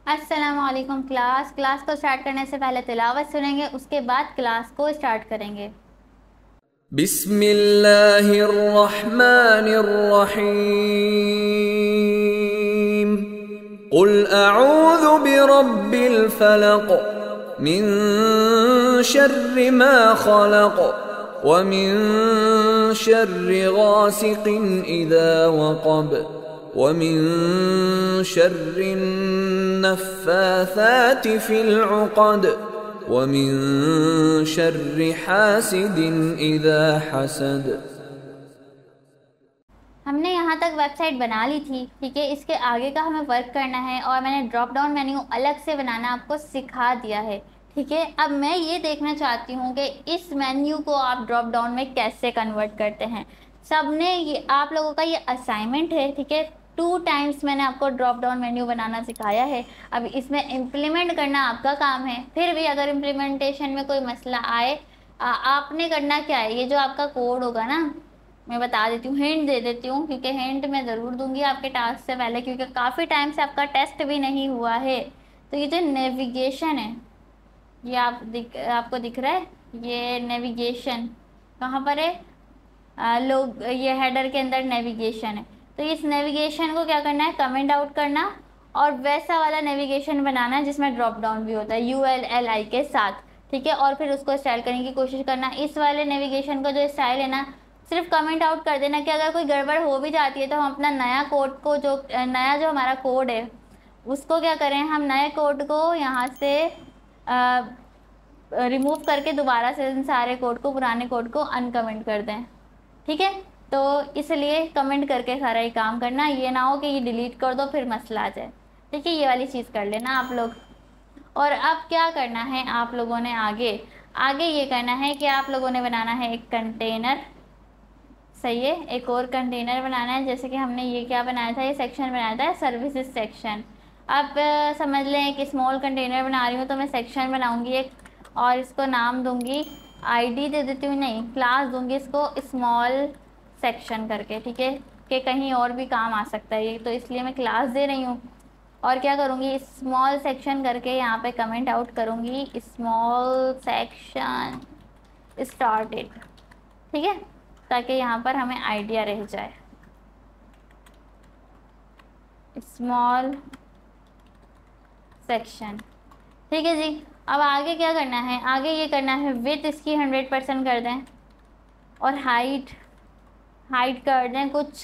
अस्सलाम वालेकुम क्लास को स्टार्ट करने से पहले तिलावत सुनेंगे, उसके बाद क्लास को स्टार्ट करेंगे। बिस्मिल्लाहिर रहमानिर रहीम। कुल अऊज़ु बिरब्बिल फलक मिन शर्रि मा खलक व मिन शर्रि गासिकिन इज़ा वक़ब व मिन शर्रि नफ़्फ़ाथाति फ़िल उक़द व मिन शर्रि हासिदिन इज़ा हसद। हमने यहाँ तक वेबसाइट बना ली थी, ठीक है। इसके आगे का हमें वर्क करना है और मैंने ड्रॉप डाउन मेन्यू अलग से बनाना आपको सिखा दिया है, ठीक है। अब मैं ये देखना चाहती हूँ कि इस मेन्यू को आप ड्रॉप डाउन में कैसे कन्वर्ट करते हैं। सबने ये आप लोगों का ये असाइनमेंट है, ठीक है। 2 टाइम्स मैंने आपको ड्रॉप डाउन मेन्यू बनाना सिखाया है। अब इसमें इम्प्लीमेंट करना आपका काम है। फिर भी अगर इम्प्लीमेंटेशन में कोई मसला आए, आपने करना क्या है, ये जो आपका कोड होगा ना, मैं बता देती हूँ, हिंट दे देती हूँ, क्योंकि हिंट मैं ज़रूर दूंगी आपके टास्क से पहले, क्योंकि काफ़ी टाइम से आपका टेस्ट भी नहीं हुआ है। तो ये जो नेविगेशन है, ये आपको दिख रहा है, ये नेविगेशन कहाँ पर है? लोग ये हेडर के अंदर नेविगेशन है। तो इस नेविगेशन को क्या करना है, कमेंट आउट करना और वैसा वाला नेविगेशन बनाना है जिसमें ड्रॉप डाउन भी होता है ULLI के साथ, ठीक है। और फिर उसको स्टाइल करने की कोशिश करना। इस वाले नेविगेशन का जो स्टाइल है ना, सिर्फ कमेंट आउट कर देना कि अगर कोई गड़बड़ हो भी जाती है तो हम अपना नया कोड को, जो नया जो हमारा कोड है उसको क्या करें, हम नए कोड को यहाँ से रिमूव करके दोबारा से इन सारे कोड को, पुराने कोड को अनकमेंट कर दें, ठीक है। तो इसलिए कमेंट करके सारा ये काम करना, ये ना हो कि ये डिलीट कर दो फिर मसला आ जाए, ठीक है। ये वाली चीज़ कर लेना आप लोग। और अब क्या करना है आप लोगों ने, आगे आगे ये करना है कि आप लोगों ने बनाना है एक कंटेनर, सही है। एक और कंटेनर बनाना है, जैसे कि हमने ये क्या बनाया था, ये सेक्शन बनाया था सर्विसेज सेक्शन। अब समझ लें एक स्मॉल कंटेनर बना रही हूँ तो मैं सेक्शन बनाऊँगी एक, और इसको नाम दूँगी, ID दे देती हूँ, नहीं क्लास दूँगी इसको स्मॉल सेक्शन करके, ठीक है। कि कहीं और भी काम आ सकता है ये, तो इसलिए मैं क्लास दे रही हूँ। और क्या करूँगी, स्मॉल सेक्शन करके यहाँ पे कमेंट आउट करूँगी, स्मॉल सेक्शन स्टार्टेड, ठीक है, ताकि यहाँ पर हमें आइडिया रह जाए। स्मॉल सेक्शन, ठीक है जी। अब आगे क्या करना है, आगे ये करना है विड्थ इसकी 100% कर दें और हाइट कर दें कुछ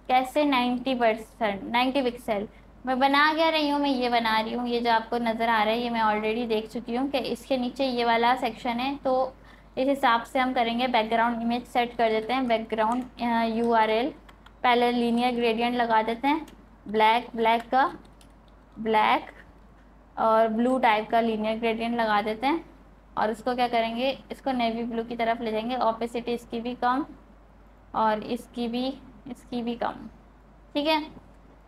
कैसे 90%, 90 पिक्सल। मैं बना क्या रही हूँ, मैं ये बना रही हूँ, ये जो आपको नज़र आ रहा है ये मैं ऑलरेडी देख चुकी हूँ कि इसके नीचे ये वाला सेक्शन है। तो इस हिसाब से हम करेंगे, बैकग्राउंड इमेज सेट कर देते हैं, बैकग्राउंड URL पहले लीनियर ग्रेडियंट लगा देते हैं, ब्लैक का ब्लैक और ब्लू टाइप का लीनियर ग्रेडियंट लगा देते हैं। और इसको क्या करेंगे, इसको नेवी ब्लू की तरफ ले जाएंगे, ऑपेसिटी इसकी भी कम और इसकी भी कम, ठीक है।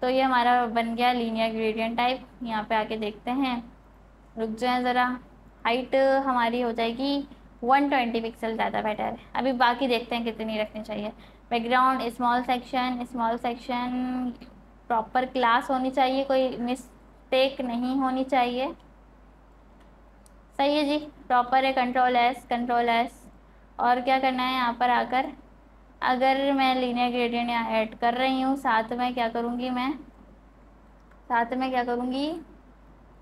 तो ये हमारा बन गया लीनियर ग्रेडियंट टाइप। यहाँ पे आके देखते हैं, रुक जाए ज़रा, हाइट हमारी हो जाएगी 120 पिक्सल, ज़्यादा बेटर है। अभी बाकी देखते हैं कितनी रखनी चाहिए। Background small section proper class होनी चाहिए, कोई मिस्टेक नहीं होनी चाहिए, सही है जी, प्रॉपर है। Control S. और क्या करना है यहाँ पर आकर, अगर मैं लीनियर ग्रेडियंट यहाँ ऐड कर रही हूँ, साथ में क्या करूँगी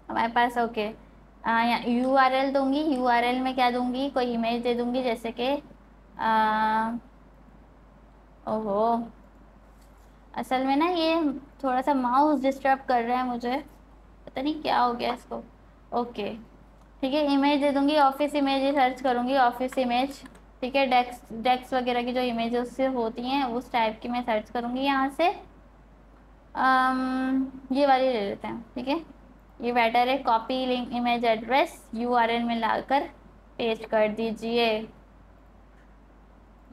हमारे पास ओके, यहाँ URL दूँगी, URL में क्या दूँगी, कोई इमेज दे दूँगी, जैसे कि ओहो, असल में ना ये थोड़ा सा माउस डिस्टर्ब कर रहा है मुझे, पता नहीं क्या हो गया इसको। ओके ठीक है, इमेज दे दूँगी, ऑफिस इमेज ही सर्च करूँगी, ऑफिस इमेज, ठीक है। डेस्क वगैरह की जो इमेज से होती हैं उस टाइप की मैं सर्च करूँगी यहाँ से। ये वाली ले लेते हैं, ठीक है, ये बेटर है। Copy link image address URL में लाकर पेस्ट कर दीजिए,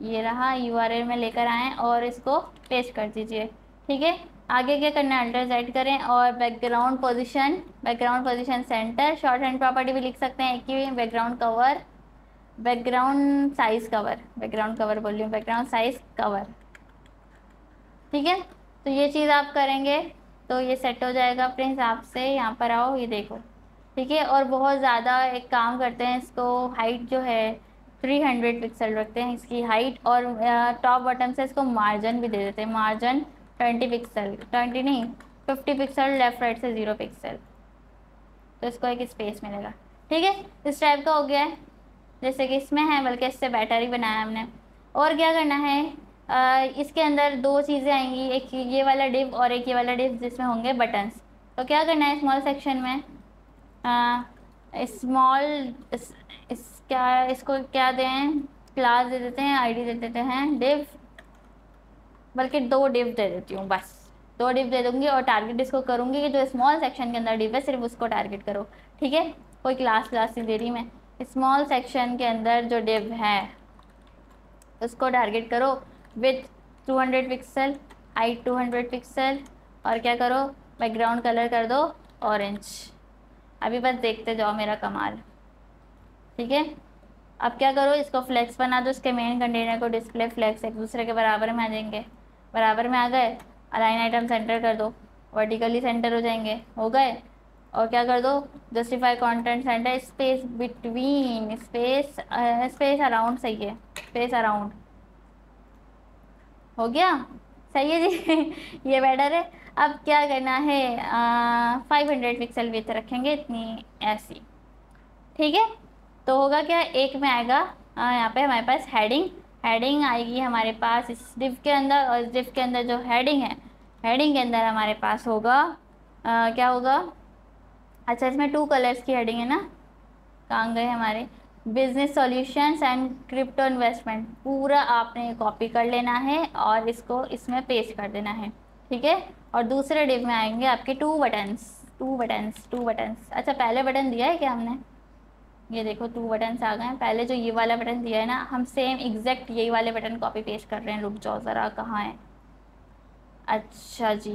ये रहा URL में लेकर आएँ और इसको पेस्ट कर दीजिए, ठीक है। आगे क्या करना है, अल्टर Z करें और background position centre, short hand property भी लिख सकते हैं एक ही, बैकग्राउंड साइज कवर, ठीक है। तो ये चीज़ आप करेंगे। तो ये सेट हो जाएगा अपने हिसाब से। यहाँ पर आओ, ये देखो, ठीक है। और बहुत ज़्यादा एक काम करते हैं, इसको हाइट जो है 300 पिक्सल रखते हैं इसकी हाइट, और टॉप बटन से इसको मार्जिन भी दे देते हैं, मार्जिन 20 पिक्सल, 20 नहीं 50 पिक्सल, लेफ्ट राइट से 0 पिक्सल, तो इसको एक स्पेस मिलेगा, ठीक है। इस टाइप का हो गया है, जैसे कि इसमें है, बल्कि इससे बेटर ही बनाया हमने। और क्या करना है, इसके अंदर दो चीज़ें आएंगी, एक ये वाला डिव और एक ये वाला डिव, जिसमें होंगे बटन्स। तो क्या करना है, स्मॉल सेक्शन में स्मॉल क्या, इसको क्या दें, क्लास दे देते हैं, आईडी दे देते हैं डिव, बल्कि 2 डिव दे देती हूँ, बस 2 डिव दे दूँगी। और टारगेट इसको करूँगी कि जो स्मॉल सेक्शन के अंदर डिव है सिर्फ उसको टारगेट करो, ठीक है। कोई क्लास नहीं दे रही मैं, स्मॉल सेक्शन के अंदर जो डिव है उसको टारगेट करो विथ 200 पिक्सल, हाइट 200 पिक्सल, और क्या करो, बैकग्राउंड कलर कर दो ऑरेंज। अभी बस देखते जाओ मेरा कमाल, ठीक है। अब क्या करो, इसको फ्लेक्स बना दो, इसके मेन कंटेनर को डिस्प्ले फ्लेक्स एक दूसरे के बराबर में आ जाएंगे, बराबर में आ गए। अलाइन आइटम सेंटर कर दो, वर्टिकली सेंटर हो जाएंगे, हो गए। और क्या कर दो, justify content centre, space between, space around, सही है, स्पेस अराउंड, हो गया, सही है जी ये बेटर है। अब क्या करना है, 500 पिक्सल विड्थ रखेंगे, इतनी ऐसी, ठीक है। तो होगा क्या, एक में आएगा यहाँ पे हमारे पास हेडिंग आएगी हमारे पास इस डिव के अंदर, और इस डिव के अंदर जो हेडिंग है, हेडिंग के अंदर हमारे पास होगा क्या होगा, अच्छा इसमें 2 कलर्स की हेडिंग है ना, कहाँ गए हमारे, business solutions and crypto investment, पूरा आपने कॉपी कर लेना है और इसको इसमें पेस्ट कर देना है, ठीक है। और दूसरे डिव में आएंगे आपके 2 बटन्स। अच्छा पहले बटन दिया है क्या हमने, ये देखो 2 बटन्स आ गए हैं। पहले जो ये वाला बटन दिया है ना, हम सेम एग्जैक्ट यही वाले बटन कॉपी पेस्ट कर रहे हैं, रुक जाओ ज़रा, कहाँ है, अच्छा जी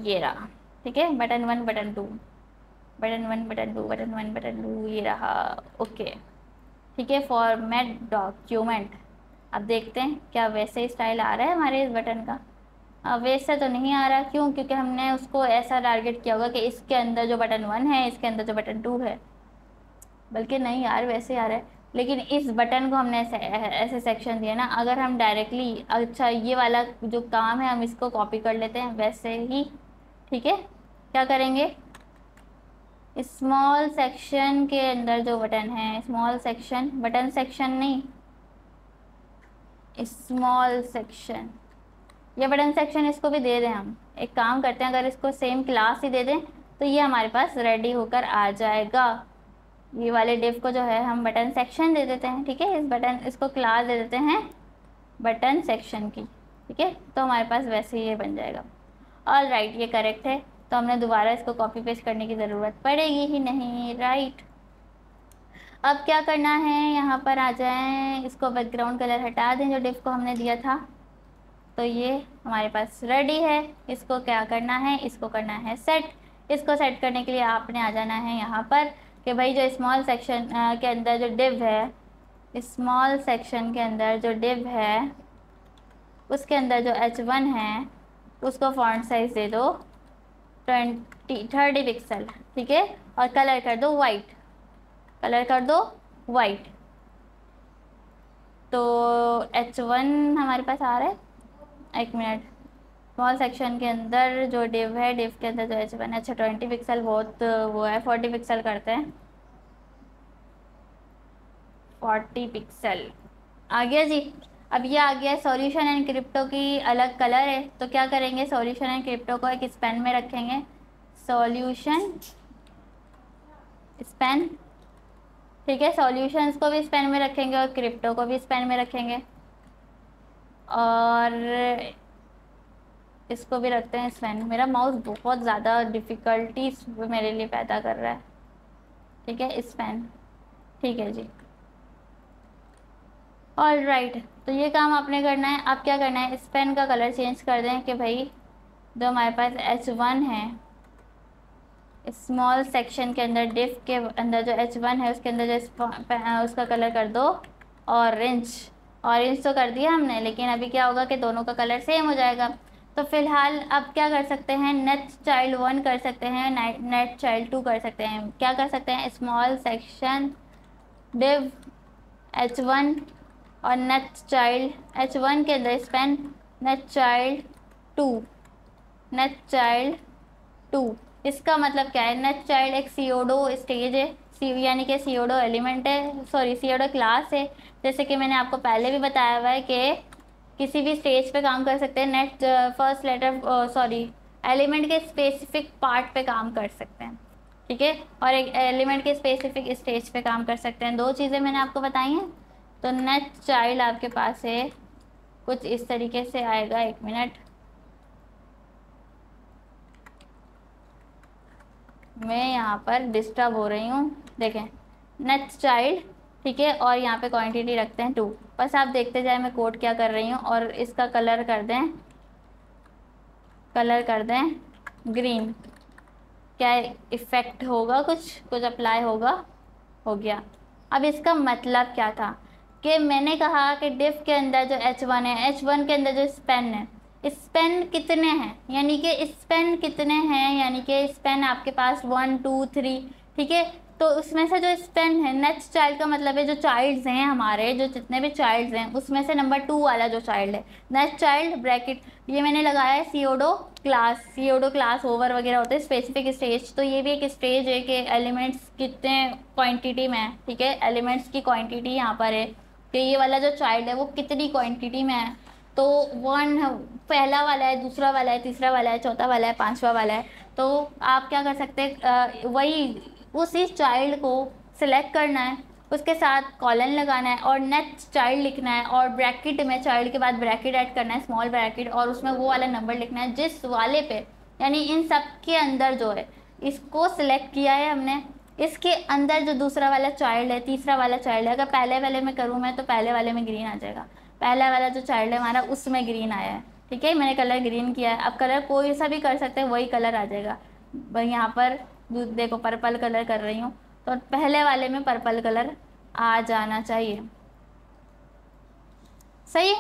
ये रहा, ठीक है। Button 1 button 2, button 1 button 2, button 1 button 2, ये रहा, ओके, ठीक है। फॉर्मेट डॉक्यूमेंट, अब देखते हैं क्या वैसे स्टाइल आ रहा है हमारे इस बटन का। वैसे तो नहीं आ रहा, क्यों, क्योंकि हमने उसको ऐसा टारगेट किया होगा कि इसके अंदर जो बटन 1 है इसके अंदर जो बटन 2 है, बल्कि नहीं यार वैसे आ रहा है। लेकिन इस बटन को हमने ऐसे सेक्शन दिया ना, अगर हम डायरेक्टली, अच्छा ये वाला जो काम है हम इसको कॉपी कर लेते हैं वैसे ही, ठीक है। क्या करेंगे, स्मॉल सेक्शन के अंदर जो बटन है, स्मॉल सेक्शन, बटन सेक्शन नहीं, स्मॉल सेक्शन, ये बटन सेक्शन इसको भी दे दें हम। एक काम करते हैं, अगर इसको सेम क्लास ही दे दें तो ये हमारे पास रेडी होकर आ जाएगा। ये वाले डिव को जो है हम बटन सेक्शन दे देते हैं, ठीक है। इसको क्लास दे देते हैं बटन सेक्शन की, ठीक है। तो हमारे पास वैसे ही ये बन जाएगा। ऑल राइट, ये करेक्ट है, तो हमने दोबारा इसको कॉपी पेस्ट करने की ज़रूरत पड़ेगी ही नहीं, राइट। अब क्या करना है, यहाँ पर आ जाएं, इसको बैकग्राउंड कलर हटा दें जो डिव को हमने दिया था, तो ये हमारे पास रेडी है। इसको क्या करना है, इसको करना है सेट। इसको सेट करने के लिए आपने आ जाना है यहाँ पर कि भाई जो स्मॉल सेक्शन के अंदर जो डिव है, स्मॉल सेक्शन के अंदर जो डिव है उसके अंदर जो H1 है उसको फॉन्ट साइज दे दो 30 पिक्सल, ठीक है। और कलर कर दो वाइट, कलर कर दो वाइट। तो H1 हमारे पास आ रहा है, एक मिनट, स्मॉल सेक्शन के अंदर जो डिव है, डिव के अंदर जो H1 है, अच्छा 20 पिक्सल बहुत वो है, 40 पिक्सल करते हैं, 40 पिक्सल आ गया जी। अब ये आ गया सॉल्यूशन एंड क्रिप्टो की अलग कलर है, तो क्या करेंगे, सॉल्यूशन एंड क्रिप्टो को एक स्पेन में रखेंगे, सॉल्यूशन स्पेन, ठीक है। सॉल्यूशंस को भी स्पेन में रखेंगे और क्रिप्टो को भी स्पेन में रखेंगे, और इसको भी रखते हैं स्पेन। मेरा माउस बहुत ज़्यादा डिफ़िकल्टीज मेरे लिए पैदा कर रहा है, ठीक है, स्पेन, ठीक है जी। ऑल राइट, तो ये काम आपने करना है। अब क्या करना है, स्पेन का कलर चेंज कर दें कि भाई जो हमारे पास H1 है, स्मॉल सेक्शन के अंदर, डिव के अंदर जो H1 है उसके अंदर जो उसका कलर कर दो ऑरेंज। ऑरेंज तो कर दिया हमने, लेकिन अभी क्या होगा कि दोनों का कलर सेम हो जाएगा। तो फिलहाल अब क्या कर सकते हैं, नेट चाइल्ड 1 कर सकते हैं, नेट चाइल्ड 2 कर सकते हैं। क्या कर सकते हैं, स्मॉल सेक्शन डिव h1 और नेट चाइल्ड h1 के अंदर Spain net child 2, net child 2। इसका मतलब क्या है, नेट चाइल्ड एक सीओडो स्टेज है, यानी कि सीओडो एलिमेंट है, सॉरी सीओडो क्लास है। जैसे कि मैंने आपको पहले भी बताया हुआ है कि किसी भी स्टेज पे काम कर सकते हैं, net first letter sorry element के स्पेसिफिक पार्ट पे काम कर सकते हैं, ठीक है, और एक एलिमेंट के स्पेसिफिक स्टेज पे काम कर सकते हैं। दो चीज़ें मैंने आपको बताई हैं। तो नेट चाइल्ड आपके पास है कुछ इस तरीके से आएगा, 1 मिनट, मैं यहाँ पर डिस्टर्ब हो रही हूँ। देखें नेट चाइल्ड, ठीक है, और यहाँ पे क्वांटिटी रखते हैं 2। बस आप देखते जाए मैं कोड क्या कर रही हूँ। और इसका कलर कर दें, कलर कर दें ग्रीन। क्या इफ़ेक्ट होगा, कुछ अप्लाई होगा, हो गया। अब इसका मतलब क्या था कि मैंने कहा कि डिफ के अंदर जो h1 है, h1 के अंदर जो स्पेन है, स्पेन कितने हैं, यानी कि स्पेन कितने हैं, यानी कि स्पेन आपके पास 1 2 3, ठीक है। तो उसमें से जो स्पेन है, नेक्स्ट चाइल्ड का मतलब है जो चाइल्ड्स हैं हमारे, जो जितने भी चाइल्ड्स हैं उसमें से नंबर 2 वाला जो चाइल्ड है, नेक्स्ट चाइल्ड ब्रैकेट, ये मैंने लगाया है सीओडो क्लास। सीओडो क्लास ओवर वगैरह होते हैं, स्पेसिफिक स्टेज, तो ये भी एक स्टेज है कि एलिमेंट्स कितने क्वांटिटी में है, ठीक है, एलिमेंट्स की क्वांटिटी यहाँ पर है कि ये वाला जो चाइल्ड है वो कितनी क्वांटिटी में है। तो 1 पहला वाला है, दूसरा वाला है, तीसरा वाला है, चौथा वाला है, पांचवा वाला है। तो आप क्या कर सकते हैं, वही उसी चाइल्ड को सिलेक्ट करना है, उसके साथ कॉलन लगाना है और नेक्स्ट चाइल्ड लिखना है, और ब्रैकेट में चाइल्ड के बाद ब्रैकेट ऐड करना है, स्मॉल ब्रैकेट, और उसमें वो वाला नंबर लिखना है जिस वाले पे, यानी इन सब के अंदर जो है इसको सिलेक्ट किया है हमने, इसके अंदर जो दूसरा वाला चाइल्ड है, तीसरा वाला चाइल्ड है, अगर पहले वाले में करूँ मैं तो पहले वाले में ग्रीन आ जाएगा, पहला वाला जो चाइल्ड है हमारा उसमें ग्रीन आया है, ठीक है, मैंने कलर ग्रीन किया है। अब कलर कोई सा भी कर सकते हैं, वही कलर आ जाएगा। यहाँ पर देखो पर्पल कलर कर रही हूँ, तो पहले वाले में पर्पल कलर आ जाना चाहिए, सही।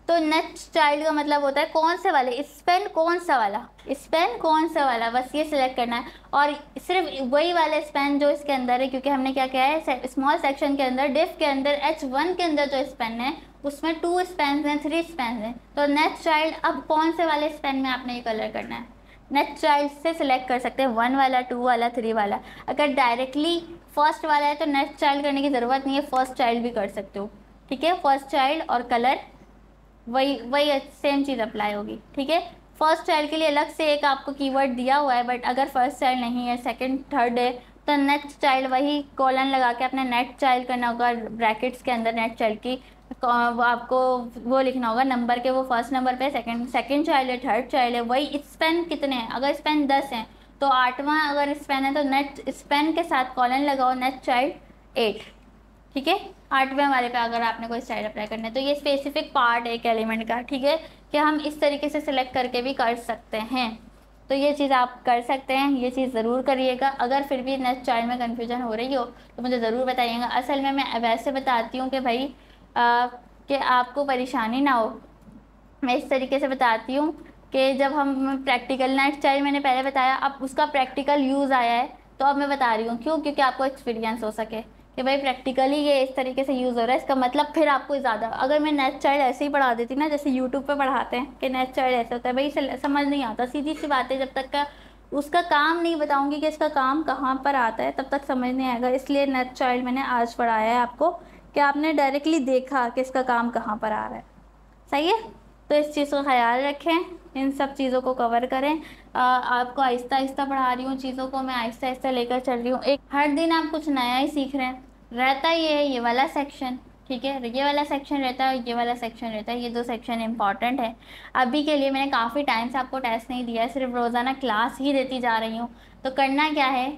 तो नेक्स्ट चाइल्ड का मतलब होता है कौन से वाले, स्पेन कौन सा वाला, स्पेन कौन सा वाला, बस ये सिलेक्ट करना है। और सिर्फ वही वाला स्पेन जो इसके अंदर है, क्योंकि हमने क्या किया है, स्मॉल सेक्शन के अंदर डिफ के अंदर h1 के अंदर जो स्पेन है उसमें 2 स्पेन हैं, 3 स्पेन हैं। तो नेक्स्ट चाइल्ड अब कौन से वाले स्पेन में आपने ये कलर करना है, नेक्स्ट चाइल्ड से सिलेक्ट कर सकते हैं, 1 वाला, 2 वाला, 3 वाला। अगर डायरेक्टली फर्स्ट वाला है तो नेक्स्ट चाइल्ड करने की ज़रूरत नहीं है, फर्स्ट चाइल्ड भी कर सकते हो, ठीक है। फर्स्ट चाइल्ड और कलर वही सेम चीज़ अप्लाई होगी, ठीक है। फर्स्ट चाइल्ड के लिए अलग से एक आपको कीवर्ड दिया हुआ है, बट अगर फर्स्ट चाइल्ड नहीं है, सेकंड थर्ड है, तो नेक्स्ट चाइल्ड वही कॉलन लगा के अपने नेक्स्ट चाइल्ड करना होगा, ब्रैकेट्स के अंदर नेक्स्ट चाइल्ड की आपको वो लिखना होगा नंबर के, वो फर्स्ट नंबर पे सेकंड चाइल्ड है, थर्ड चाइल्ड है, वही स्पेन कितने हैं, अगर स्पेन 10 हैं तो 8वां अगर स्पेन है तो नेक्स्ट स्पेन के साथ कॉलन लगाओ नेक्स्ट चाइल्ड 8, ठीक है। 8वें वाले पे अगर आपने कोई स्टाइल अप्लाई करना है, तो ये स्पेसिफिक पार्ट है एक एलिमेंट का, ठीक है, कि हम इस तरीके से सिलेक्ट करके भी कर सकते हैं। तो ये चीज़ आप कर सकते हैं, ये चीज़ ज़रूर करिएगा। अगर फिर भी नेक्स्ट चाइल्ड में कन्फ्यूजन हो रही हो तो मुझे ज़रूर बताइएगा। असल में मैं वैसे बताती हूँ कि भाई कि आपको परेशानी ना हो, मैं इस तरीके से बताती हूँ कि जब हम प्रैक्टिकल, नेक्स्ट चाइल्ड मैंने पहले बताया, अब उसका प्रैक्टिकल यूज़ आया है तो अब मैं बता रही हूँ क्यों, क्योंकि आपको एक्सपीरियंस हो सके कि भाई प्रैक्टिकली ये इस तरीके से यूज़ हो रहा है। इसका मतलब फिर आपको ज़्यादा, अगर मैं नेक्स्ट चाइल्ड ऐसे ही पढ़ा देती ना, जैसे यूट्यूब पे पढ़ाते हैं कि नेक्स्ट चाइल्ड ऐसे होता है, भाई समझ नहीं आता, सीधी सी बात है, जब तक का उसका काम नहीं बताऊंगी कि इसका काम कहाँ पर आता है तब तक समझ नहीं आएगा। इसलिए नेक्स्ट चाइल्ड मैंने आज पढ़ाया है आपको कि आपने डायरेक्टली देखा कि इसका काम कहाँ पर आ रहा है, सही है। तो इस चीज़ का ख्याल रखें, इन सब चीज़ों को कवर करें। आपको आहिस्ता आहिस्ता पढ़ा रही हूँ, चीज़ों को मैं आहिस्ता आहिस्ता लेकर चल रही हूँ। एक हर दिन आप कुछ नया ही सीख रहे हैं, रहता ये है ये वाला सेक्शन, ठीक है, ये वाला सेक्शन रहता है, ये वाला सेक्शन रहता है, ये 2 सेक्शन इंपॉर्टेंट है। अभी के लिए मैंने काफ़ी टाइम से आपको टेस्ट नहीं दिया है, सिर्फ रोज़ाना क्लास ही देती जा रही हूँ। तो करना क्या है,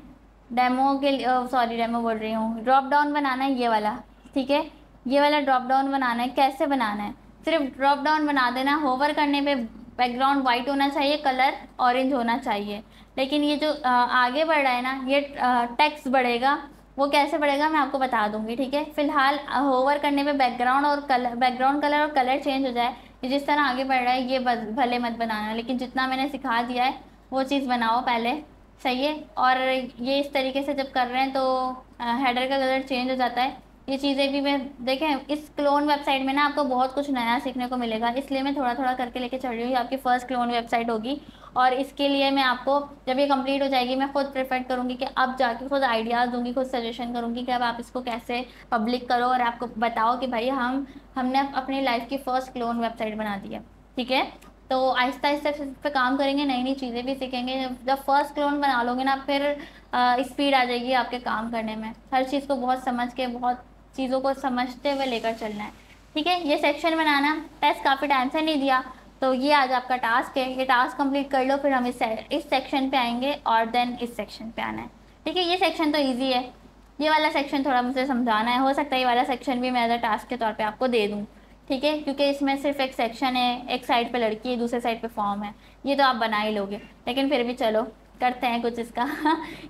डेमो के लिए डेमो बोल रही हूँ, ड्रॉप डाउन बनाना है ये वाला, ठीक है, ये वाला ड्रॉप डाउन बनाना है। कैसे बनाना है, सिर्फ ड्रॉप डाउन बना देना, होवर करने पे बैकग्राउंड वाइट होना चाहिए, कलर ऑरेंज होना चाहिए। लेकिन ये जो आगे बढ़ रहा है ना, ये टेक्स्ट बढ़ेगा, वो कैसे बढ़ेगा मैं आपको बता दूंगी, ठीक है। फिलहाल होवर करने पे बैकग्राउंड कलर और कलर चेंज हो जाए, ये जिस तरह आगे बढ़ रहा है ये भले मत बनाना, लेकिन जितना मैंने सिखा दिया है वो चीज़ बनाओ पहले, सही है। और ये इस तरीके से जब कर रहे हैं तो हेडर का कलर चेंज हो जाता है। ये चीज़ें भी मैं देखें, इस क्लोन वेबसाइट में ना आपको बहुत कुछ नया सीखने को मिलेगा, इसलिए मैं थोड़ा थोड़ा करके लेके चल रही हूँ। ये आपकी फ़र्स्ट क्लोन वेबसाइट होगी और इसके लिए मैं आपको, जब ये कंप्लीट हो जाएगी, मैं खुद प्रेफर करूँगी कि अब जाके खुद आइडियाज़ दूंगी, खुद सजेशन करूँगी कि अब आप इसको कैसे पब्लिक करो और आपको बताओ कि भाई हमने अपनी लाइफ की फ़र्स्ट क्लोन वेबसाइट बना दी है, ठीक है। तो आहिस्ता आहिस्ता इस पे काम करेंगे, नई नई चीज़ें भी सीखेंगे। जब फर्स्ट क्लोन बना लोगे ना, फिर स्पीड आ जाएगी आपके काम करने में। हर चीज़ को बहुत समझ के, बहुत चीज़ों को समझते हुए लेकर चलना है, ठीक है। ये सेक्शन बनाना टेस्ट काफ़ी टाइम से नहीं दिया, तो ये आज आपका टास्क है। ये टास्क कंप्लीट कर लो, फिर हम इस सेक्शन पे आएंगे और देन इस सेक्शन पे आना है, ठीक है। ये सेक्शन तो ईजी है, ये वाला सेक्शन थोड़ा मुझे समझाना है। हो सकता है ये वाला सेक्शन भी मैं एज अ टास्क के तौर पे आपको दे दूँ, ठीक है, क्योंकि इसमें सिर्फ एक सेक्शन है, एक साइड पे लड़की है, दूसरे साइड पे फॉर्म है। ये तो आप बना ही लोगे, लेकिन फिर भी चलो करते हैं कुछ इसका।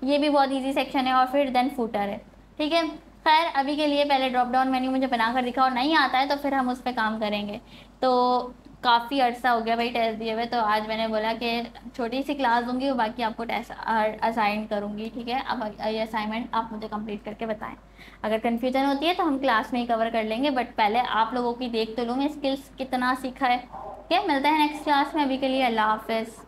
ये भी बहुत इजी सेक्शन है और फिर देन फूटर है, ठीक है। खैर अभी के लिए पहले ड्रॉप डाउन मेन्यू मुझे बनाकर दिखा, और नहीं आता है तो फिर हम उस पर काम करेंगे। तो काफ़ी अर्सा हो गया भाई टेस्ट दिए हुए, तो आज मैंने बोला कि छोटी सी क्लास दूंगी और बाकी आपको टेस्ट असाइन करूंगी, ठीक है। अब ये असाइनमेंट आप मुझे कंप्लीट करके बताएं। अगर कन्फ्यूजन होती है तो हम क्लास में ही कवर कर लेंगे, बट पहले आप लोगों की देख तो लूँ मैं स्किल्स कितना सीखा है, ठीक है। मिलता है नेक्स्ट क्लास में, अभी के लिए अल्लाह हाफिज़।